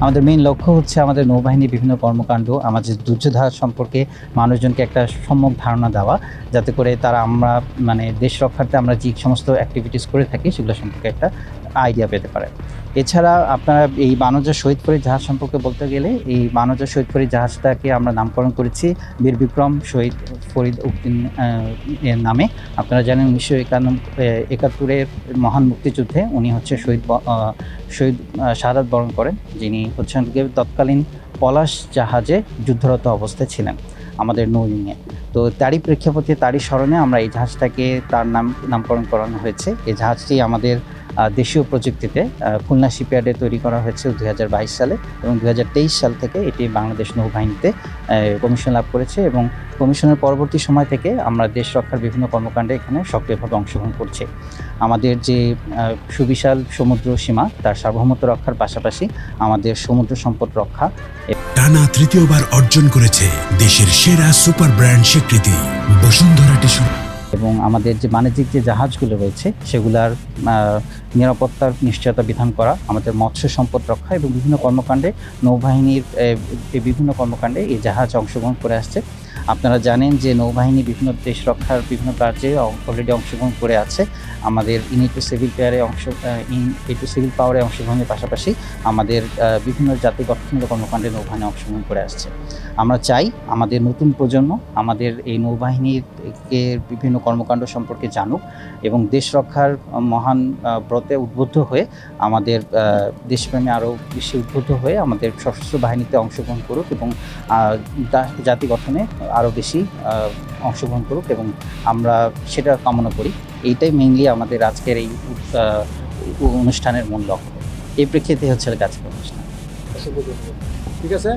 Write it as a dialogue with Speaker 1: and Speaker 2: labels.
Speaker 1: আমাদের মেইন লক্ষ্য হচ্ছে আমাদের নৌবাহিনীর বিভিন্ন কর্মকাণ্ড, আমাদের যুদ্ধজাহাজ সম্পর্কে মানুষজনকে একটা সম্যক ধারণা দেওয়া, যাতে করে তারা আমরা মানে দেশ রক্ষার্থে আমরা যে সমস্ত অ্যাক্টিভিটিস করে থাকি সেগুলো সম্পর্কে একটা আইডিয়া পেতে পারে। এছাড়া আপনারা এই বানরজা শহীদ ফরিদ জাহাজ সম্পর্কে বলতে গেলে, এই বানরজা শহীদ ফরিদ জাহাজটাকে আমরা নামকরণ করেছি বীর বিক্রম শহীদ ফরিদ উদ্দিন এর নামে। আপনারা জানেন 1971-এর মহান মুক্তিযুদ্ধে উনি হচ্ছে শহীদ শাহাদাত বরণ করেন, যিনি হচ্ছেন তৎকালীন পলাশ জাহাজে যুদ্ধরত অবস্থায় ছিলেন আমাদের নৌবিংয়ে। তো তারই প্রেক্ষাপটে, তারই স্মরণে আমরা এই জাহাজটাকে তার নামকরণ করানো হয়েছে। এই জাহাজটি আমাদের দেশীয় প্রযুক্তিতে খুলনা শিপইয়ার্ডে তৈরি করা হয়েছে 2022 সালে, এবং 2023 সাল থেকে এটি বাংলাদেশ নৌবাহিনীতে কমিশন লাভ করেছে, এবং কমিশনের পরবর্তী সময় থেকে আমরা দেশ রক্ষার বিভিন্ন কর্মকাণ্ডে এখানে সক্রিয়ভাবে অংশগ্রহণ করছি। আমাদের যে সুবিশাল সমুদ্র সীমা, তার সার্বভৌমত্ব রক্ষার পাশাপাশি আমাদের সমুদ্র সম্পদ রক্ষা।
Speaker 2: টানা তৃতীয়বার অর্জন করেছে দেশের সেরা সুপার ব্র্যান্ড স্বীকৃতি বসুন্ধরা টিস্যু।
Speaker 1: এবং আমাদের যে বাণিজ্যিক যে জাহাজগুলো রয়েছে সেগুলার নিরাপত্তার নিশ্চয়তা বিধান করা, আমাদের মৎস্য সম্পদ রক্ষা এবং বিভিন্ন কর্মকাণ্ডে নৌবাহিনীর বিভিন্ন কর্মকাণ্ডে এই জাহাজ অংশগ্রহণ করে আসছে। আপনারা জানেন যে নৌবাহিনী বিভিন্ন দেশ রক্ষার বিভিন্ন কার্যে অলরেডি অংশগ্রহণ করে আছে। আমাদের ইনটু সিভিল পাওয়ারে অংশগ্রহণের পাশাপাশি আমাদের বিভিন্ন জাতি গঠনমূলক কর্মকাণ্ডে নৌবাহিনী অংশগ্রহণ করে আসছে। আমরা চাই আমাদের নতুন প্রজন্ম আমাদের এই নৌবাহিনীর বিভিন্ন কর্মকাণ্ড সম্পর্কে জানুক এবং দেশ রক্ষার মহান ব্রতে উদ্বুদ্ধ হয়ে আমাদের দেশপ্রেমে আরও বেশি উদ্বুদ্ধ হয়ে আমাদের সশস্ত্র বাহিনীতে অংশগ্রহণ করুক এবং জাতি গঠনে আরও বেশি অংশগ্রহণ করুক, এবং আমরা সেটা কামনা করি। এইটাই মেইনলি আমাদের আজকের এই অনুষ্ঠানের মূল লক্ষ্য। এই প্রেক্ষিতে হচ্ছে আজকের অনুষ্ঠান।
Speaker 3: ঠিক আছে।